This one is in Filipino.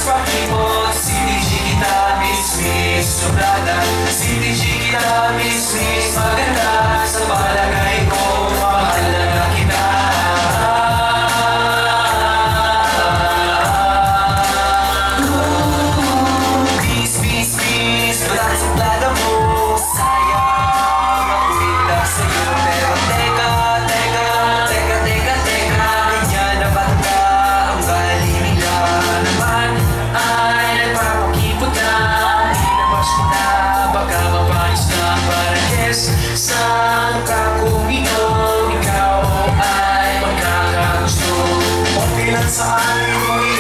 pakipot. CTG kita, miss sobrada. CTG kita, miss maganda. Sa palagay ko, mahalaga kita. Miss, wala sa plada mo. Sayang, makulit lang sa'yo. Pero teka, ganyan na ba't ka? Ang galing nila naman ay nagpapakipot na. Ilabas mo na, baka mapanis na. Para guess, saan ka kumino? Ikaw ay magkakagusto. Okay lang sa akin mo